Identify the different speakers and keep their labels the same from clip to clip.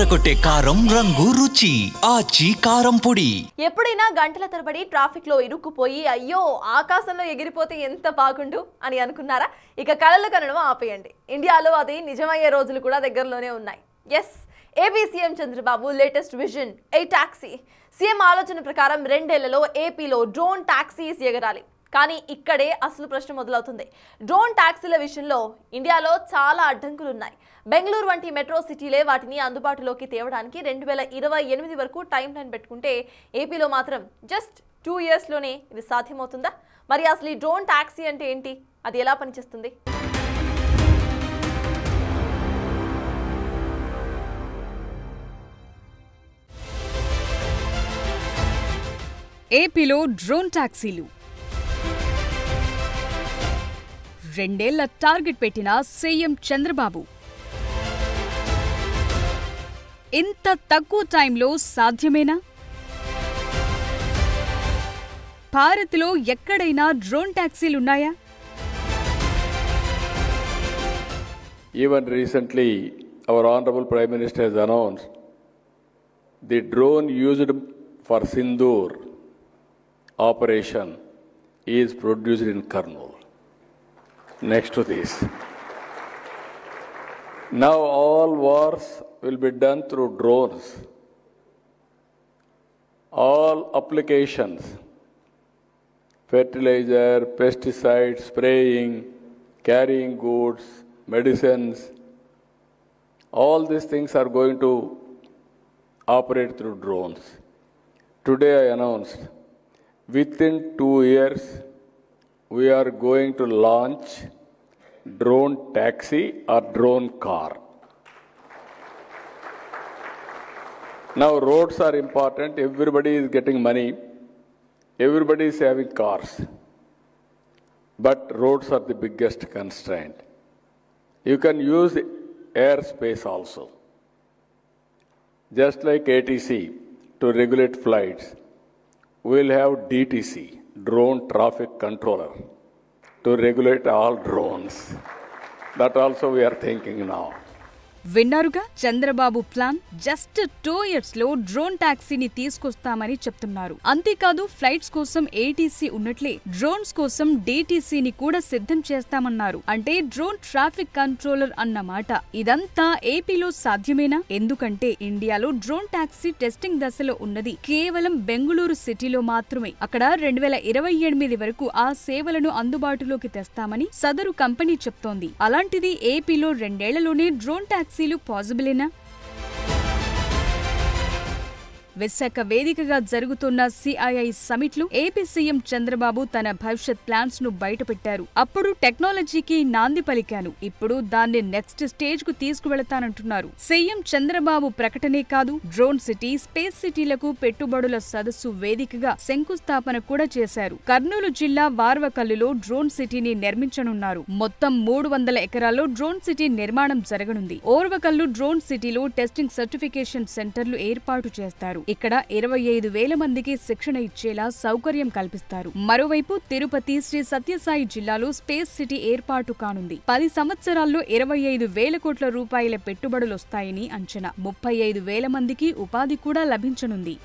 Speaker 1: అదరగొట్టే కారం రంగు రుచి ఆచి కారం పొడి.
Speaker 2: ఎప్పుడైనా గంటల తరబడి ట్రాఫిక్ లో ఇరుక్కుపోయి అయ్యో ఆకాశంలో ఎగిరిపోతే ఎంత బాగుండు అని అనుకున్నారా? ఇక కలలు కనడం ఆపేయండి. ఇండియాలో అది నిజమయ్యే రోజులు కూడా దగ్గరలోనే ఉన్నాయి. Yes, AP CM Chandrababu latest vision a taxi. CM ఆలోచన ప్రకారం 2 ఏళ్లలో ఏపీలో డ్రోన్ టాక్సీస్ ఎగరాలి. కానీ ఇక్కడే అసలు ప్రశ్న మొదలవుతుంది. డ్రోన్ టాక్సీల విషయంలో ఇండియాలో చాలా అడ్డంకులు ఉన్నాయి. బెంగళూరు వంటి మెట్రో సిటీలే వాటిని అందుబాటులోకి తేవడానికి 2028 వరకు టైం లైన్ పెట్టుకుంటే ఏపీలో మాత్రం జస్ట్ 2 ఇయర్స్లోనే ఇది సాధ్యమవుతుందా? మరి అసలు ఈ డ్రోన్ టాక్సీ అంటే ఏంటి? అది ఎలా పనిచేస్తుంది?
Speaker 3: ఏపీలో డ్రోన్ టాక్సీలు 2 ఏళ్ల టార్గెట్ పెట్టిన సీఎం చంద్రబాబు. ఇంత తక్కువ టైంలో సాధ్యమేనా? భారత్లో ఎక్కడైనా drone టాక్సీలున్నాయా?
Speaker 4: Even recently, our Honorable Prime Minister has announced the drone used for Sindoor operation is produced in Kurnool. Next to this. Now all wars will be done through drones. All applications, fertilizer, pesticides, spraying, carrying goods, medicines, all these things are going to operate through drones. Today I announced, within 2 years, we are going to launch drone taxi or drone car. Now roads are important, everybody is getting money, everybody is having cars, but roads are the biggest constraint. You can use airspace also. Just like ATC to regulate flights, we will have DTC, Drone Traffic Controller, to regulate all drones. That also we are thinking now.
Speaker 3: విన్నారుగా Chandrababu plan. Just 2 years లో drone టాక్సీని తీసుకొస్తామని చెప్తున్నారు. అంతేకాదు flights కోసం ATC ఉన్నట్లే drones కోసం డీటీసీని కూడా సిద్ధం చేస్తామన్నారు. అంటే డ్రోన్ ట్రాఫిక్ కంట్రోలర్ అన్నమాట. ఇదంతా ఏపీలో సాధ్యమేనా? ఎందుకంటే ఇండియాలో డ్రోన్ టాక్సీ టెస్టింగ్ దశలో ఉన్నది కేవలం బెంగళూరు సిటీలో మాత్రమే. అక్కడ 2028 వరకు ఆ సేవలను అందుబాటులోకి తెస్తామని సదరు కంపెనీ చెప్తోంది. అలాంటిది ఏపీలో 2 ఏళ్లలోనే డ్రోన్ టాక్సీలు పాజిబులేనా? విశాఖ వేదికగా జరుగుతున్న సిఐఐ సమిట్ లో ఏపీ సీఎం చంద్రబాబు తన భవిష్యత్ ప్లాన్స్ ను బయటపెట్టారు. అప్పుడు టెక్నాలజీకి నాంది పలికాను, ఇప్పుడు దాన్ని నెక్స్ట్ స్టేజ్ కు తీసుకువెళతానంటున్నారు. సీఎం చంద్రబాబు ప్రకటనే కాదు, డ్రోన్ సిటీ, స్పేస్ సిటీలకు పెట్టుబడుల సదస్సు వేదికగా శంకుస్థాపన కూడా చేశారు. కర్నూలు జిల్లా వార్వకల్లులో డ్రోన్ సిటీని నిర్మించనున్నారు. మొత్తం 300 ఎకరాల్లో డ్రోన్ సిటీ నిర్మాణం జరగనుంది. ఓర్వకల్లు డ్రోన్ సిటీలో టెస్టింగ్ సర్టిఫికేషన్ సెంటర్లు ఏర్పాటు చేస్తారు. ఇక్కడ 25,000 మందికి శిక్షణ ఇచ్చేలా సౌకర్యం కల్పిస్తారు. మరోవైపు తిరుపతి, శ్రీ సత్యసాయి జిల్లాలో స్పేస్ సిటీ ఏర్పాటు కానుంది. 10 సంవత్సరాల్లో 25,000 కోట్ల రూపాయల పెట్టుబడులొస్తాయని అంచనా. 35,000 మందికి ఉపాధి కూడా లభించనుంది.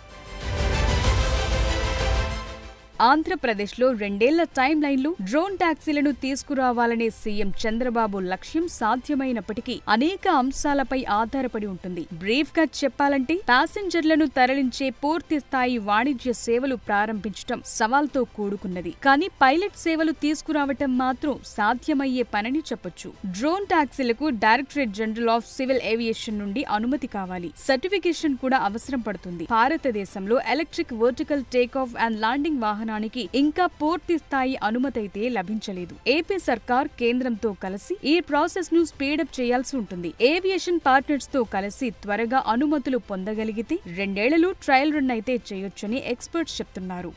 Speaker 3: ఆంధ్రప్రదేశ్లో 2 ఏళ్ల టైం లైన్లో డ్రోన్ టాక్సీలను తీసుకురావాలనే సీఎం చంద్రబాబు లక్ష్యం సాధ్యమైనప్పటికీ అనేక అంశాలపై ఆధారపడి ఉంటుంది. బ్రీఫ్ గా చెప్పాలంటే ప్యాసింజర్లను తరలించే పూర్తి స్థాయి వాణిజ్య సేవలు ప్రారంభించడం సవాల్తో కూడుకున్నది. కానీ పైలట్ సేవలు తీసుకురావటం మాత్రం సాధ్యమయ్యే పనని చెప్పొచ్చు. డ్రోన్ టాక్సీలకు directorate general of civil aviation నుండి అనుమతి కావాలి. సర్టిఫికేషన్ కూడా అవసరం పడుతుంది. భారతదేశంలో electric vertical take off and landing వాహనానికి ఇంకా పూర్తి స్థాయి అనుమతైతే లభించలేదు. ఏపీ సర్కార్ కేంద్రంతో కలిసి ఈ ప్రాసెస్ ను స్పీడప్ చేయాల్సి ఉంటుంది. ఏవియేషన్ పార్ట్నర్స్ తో కలిసి త్వరగా అనుమతులు పొందగలిగితే 2 ఏళ్లలో ట్రయల్ రన్ అయితే చేయొచ్చని ఎక్స్పర్ట్స్ చెప్తున్నారు.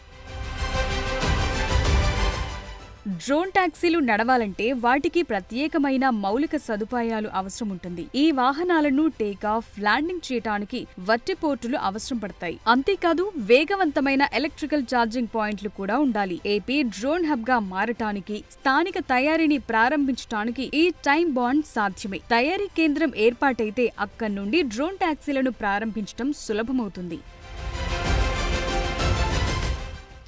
Speaker 3: డ్రోన్ టాక్సీలు నడవాలంటే వాటికి ప్రత్యేకమైన మౌలిక సదుపాయాలు అవసరం ఉంటుంది. ఈ వాహనాలను టేకాఫ్, ల్యాండింగ్ చేయడానికి వర్టిపోర్టులు అవసరం పడతాయి. అంతేకాదు వేగవంతమైన ఎలక్ట్రికల్ ఛార్జింగ్ పాయింట్లు కూడా ఉండాలి. ఏపీ డ్రోన్ హబ్ గా మారటానికి, స్థానిక తయారీని ప్రారంభించడానికి ఈ టైం బాండ్ సాధ్యమే. తయారీ కేంద్రం ఏర్పాటైతే అక్కడి నుండి డ్రోన్ టాక్సీలను ప్రారంభించడం సులభమవుతుంది.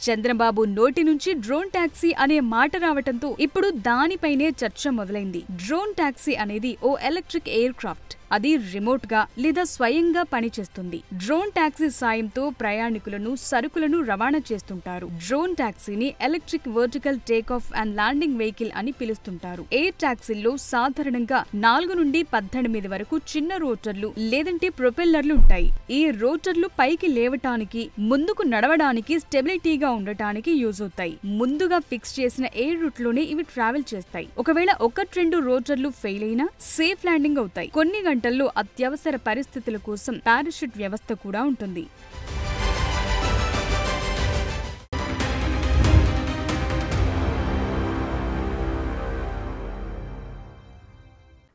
Speaker 3: చంద్రబాబు నోటి నుంచి డ్రోన్ టాక్సీ అనే మాట రావటంతో ఇప్పుడు దానిపైనే చర్చ మొదలైంది. డ్రోన్ టాక్సీ అనేది ఓ ఎలక్ట్రిక్ ఎయిర్ క్రాఫ్ట్. అది రిమోట్ గా లేదా స్వయంగా పనిచేస్తుంది. డ్రోన్ టాక్సీ సాయంతో ప్రయాణికులను, సరుకులను రవాణా చేస్తుంటారు. డ్రోన్ టాక్సీని electric vertical take off and landing vehicle అని పిలుస్తుంటారు. ఎయిర్ టాక్సీల్లో సాధారణంగా 4 నుండి 18 వరకు చిన్న రోటర్లు లేదంటే ప్రొపెల్లర్లు ఉంటాయి. ఈ రోటర్లు పైకి లేవటానికి, ముందుకు నడవడానికి, స్టెబిలిటీగా ఉండటానికి యూజ్ అవుతాయి. ముందుగా ఫిక్స్ చేసిన ఎయిర్ రూట్ లోనే ఇవి ట్రావెల్ చేస్తాయి. ఒకవేళ 1-2 రోటర్లు ఫెయిల్ అయినా సేఫ్ ల్యాండింగ్ అవుతాయి. కొన్ని గంటల్లో అత్యవసర పరిస్థితుల కోసం పారాషూట్ వ్యవస్థ కూడా ఉంటుంది.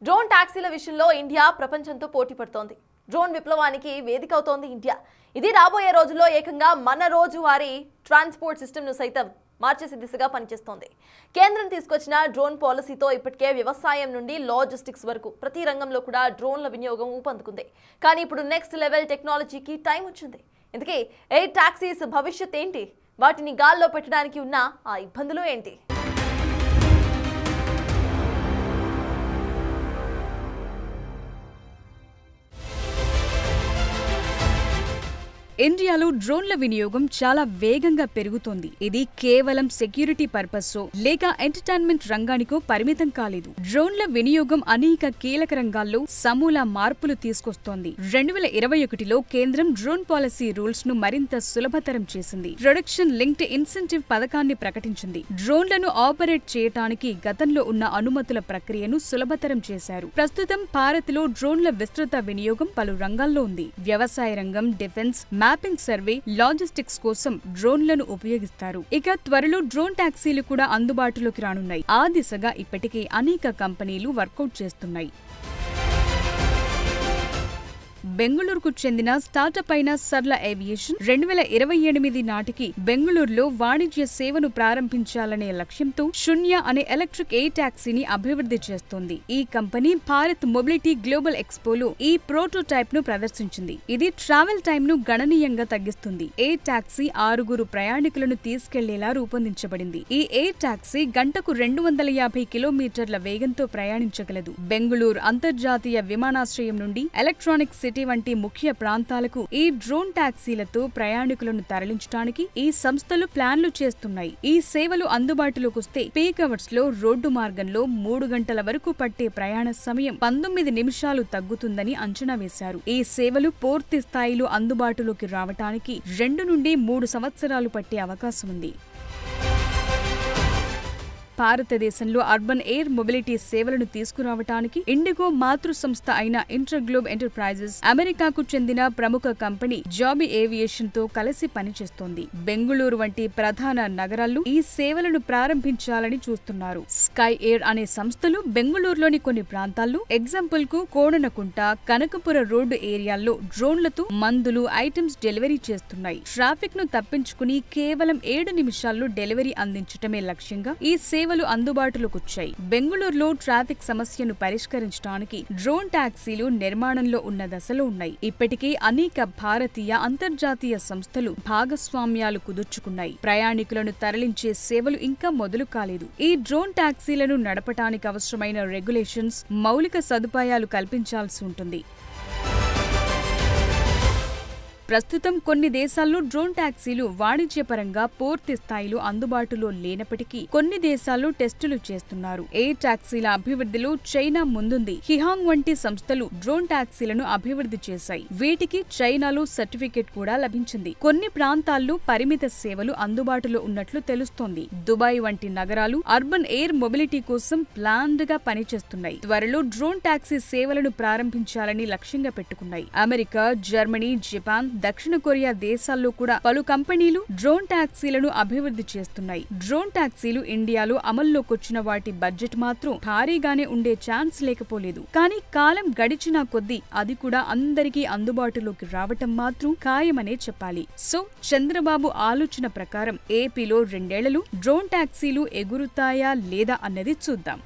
Speaker 2: డ్రోన్ టాక్సీల విషయంలో ఇండియా ప్రపంచంతో పోటీ పడుతోంది. డ్రోన్ విప్లవానికి వేదిక అవుతోంది ఇండియా. ఇది రాబోయే రోజుల్లో ఏకంగా మన రోజువారీ ట్రాన్స్పోర్ట్ సిస్టమ్ను సైతం మార్చేసే దిశగా పనిచేస్తోంది. కేంద్రం తీసుకొచ్చిన డ్రోన్ పాలసీతో ఇప్పటికే వ్యవసాయం నుండి లాజిస్టిక్స్ వరకు ప్రతి రంగంలో కూడా డ్రోన్ల వినియోగం ఊపందుకుంది. కానీ ఇప్పుడు నెక్స్ట్ లెవెల్ టెక్నాలజీకి టైం వచ్చింది. ఇందుకే ఎయిర్ టాక్సీస్ భవిష్యత్ ఏంటి? వాటిని గాల్లో పెట్టడానికి ఉన్న ఆ ఇబ్బందులు ఏంటి?
Speaker 3: ఇండియాలో డ్రోన్ల వినియోగం చాలా వేగంగా పెరుగుతోంది. ఇది కేవలం సెక్యూరిటీ పర్పస్లో లేక ఎంటర్టైన్మెంట్ రంగానికో పరిమితం కాలేదు. డ్రోన్ల వినియోగం అనేక కీలక రంగాల్లో సమూల మార్పులు తీసుకొస్తోంది. 2021లో కేంద్రం డ్రోన్ పాలసీ రూల్స్ ను మరింత సులభతరం చేసింది. ప్రొడక్షన్ లింక్డ్ ఇన్సెంటివ్ పథకాన్ని ప్రకటించింది. డ్రోన్లను ఆపరేట్ చేయటానికి గతంలో ఉన్న అనుమతుల ప్రక్రియను సులభతరం చేశారు. ప్రస్తుతం భారత్లో డ్రోన్ల విస్తృత వినియోగం పలు రంగాల్లో ఉంది. వ్యవసాయ రంగం, డిఫెన్స్, మ్యాపింగ్, సర్వే, లాజిస్టిక్స్ కోసం డ్రోన్లను ఉపయోగిస్తారు. ఇక త్వరలో డ్రోన్ టాక్సీలు కూడా అందుబాటులోకి రానున్నాయి. ఆ దిశగా ఇప్పటికే అనేక కంపెనీలు వర్కౌట్ చేస్తున్నాయి. బెంగళూరుకు చెందిన స్టార్టప్ అయిన సర్ల ఏవియేషన్ 2028 నాటికి బెంగళూరులో వాణిజ్య సేవను ప్రారంభించాలనే లక్ష్యంతో శూన్య అనే ఎలక్ట్రిక్ ఎయిర్ టాక్సీని అభివృద్ధి చేస్తోంది. ఈ కంపెనీ భారత్ మొబిలిటీ గ్లోబల్ ఎక్స్పోలో ఈ ప్రోటోటైప్ ను ప్రదర్శించింది. ఇది ట్రావెల్ టైమ్ ను గణనీయంగా తగ్గిస్తుంది. ఎయిర్ టాక్సీ 6 ప్రయాణికులను తీసుకెళ్లేలా రూపొందించబడింది. ఈ ఎయిర్ టాక్సీ గంటకు 250 కిలోమీటర్ల వేగంతో ప్రయాణించగలదు. బెంగళూరు అంతర్జాతీయ విమానాశ్రయం నుండి ఎలక్ట్రానిక్ సిటీ వంటి ముఖ్య ప్రాంతాలకు ఈ డ్రోన్ టాక్సీలతో ప్రయాణికులను తరలించడానికి ఈ సంస్థలు ప్లాన్లు చేస్తున్నాయి. ఈ సేవలు అందుబాటులోకి వస్తే పీక్ అవర్స్ లో రోడ్డు మార్గంలో 3 గంటల వరకు పట్టే ప్రయాణ సమయం 19 నిమిషాలు తగ్గుతుందని అంచనా వేశారు. ఈ సేవలు పూర్తి స్థాయిలో అందుబాటులోకి రావటానికి 2 నుండి 3 సంవత్సరాలు పట్టే అవకాశం ఉంది. భారతదేశంలో అర్బన్ ఎయిర్ మొబిలిటీ సేవలను తీసుకురావటానికి ఇండిగో మాతృ సంస్థ అయిన ఇంటర్గ్లోబ్ ఎంటర్ప్రైజెస్, అమెరికాకు చెందిన ప్రముఖ కంపెనీ జాబీ ఏవియేషన్ తో కలిసి పనిచేస్తోంది. బెంగళూరు వంటి ప్రధాన నగరాల్లో ఈ సేవలను ప్రారంభించాలని చూస్తున్నారు. స్కై ఎయిర్ అనే సంస్థలు బెంగళూరులోని కొన్ని ప్రాంతాల్లో, ఎగ్జాంపుల్ కు కోడనకుంట, కనకపుర రోడ్డు ఏరియాల్లో డ్రోన్లతో మందులు, ఐటమ్స్ డెలివరీ చేస్తున్నాయి. ట్రాఫిక్ ను తప్పించుకుని కేవలం 7 నిమిషాల్లో డెలివరీ అందించటమే లక్ష్యంగా ఈ సేవలు అందుబాటులోకి వచ్చాయి. బెంగళూరులో ట్రాఫిక్ సమస్యను పరిష్కరించడానికి డ్రోన్ టాక్సీలు నిర్మాణంలో ఉన్న దశలో ఉన్నాయి. ఇప్పటికే అనేక భారతీయ, అంతర్జాతీయ సంస్థలు భాగస్వామ్యాలు కుదుర్చుకున్నాయి. ప్రయాణికులను తరలించే సేవలు ఇంకా మొదలు కాలేదు. ఈ డ్రోన్ టాక్సీలను నడపటానికి అవసరమైన రెగ్యులేషన్స్, మౌలిక సదుపాయాలు కల్పించాల్సి ఉంటుంది. ప్రస్తుతం కొన్ని దేశాల్లో డ్రోన్ టాక్సీలు వాణిజ్యపరంగా పూర్తి స్థాయిలో అందుబాటులో లేనప్పటికీ కొన్ని దేశాల్లో టెస్టులు చేస్తున్నారు. ఎయిర్ టాక్సీల అభివృద్ధిలో చైనా ముందుంది. హిహాంగ్ వంటి సంస్థలు డ్రోన్ టాక్సీలను అభివృద్ధి చేశాయి. వీటికి చైనాలో సర్టిఫికెట్ కూడా లభించింది. కొన్ని ప్రాంతాల్లో పరిమిత సేవలు అందుబాటులో ఉన్నట్లు తెలుస్తోంది. దుబాయ్ వంటి నగరాలు అర్బన్ ఎయిర్ మొబిలిటీ కోసం ప్లాన్డ్ గా పనిచేస్తున్నాయి. త్వరలో డ్రోన్ టాక్సీ సేవలను ప్రారంభించాలని లక్ష్యంగా పెట్టుకున్నాయి. అమెరికా, జర్మనీ, జపాన్, దక్షిణ కొరియా దేశాల్లో కూడా పలు కంపెనీలు డ్రోన్ టాక్సీలను అభివృద్ధి చేస్తున్నాయి. డ్రోన్ టాక్సీలు ఇండియాలో అమల్లోకొచ్చిన వాటి బడ్జెట్ మాత్రం భారీగానే ఉండే ఛాన్స్ లేకపోలేదు. కానీ కాలం గడిచినా కొద్దీ అది కూడా అందరికీ అందుబాటులోకి రావటం మాత్రం ఖాయమనే చెప్పాలి. సో చంద్రబాబు ఆలోచన ప్రకారం ఏపీలో 2 ఏళ్లలో డ్రోన్ టాక్సీలు ఎగురుతాయా లేదా అన్నది చూద్దాం.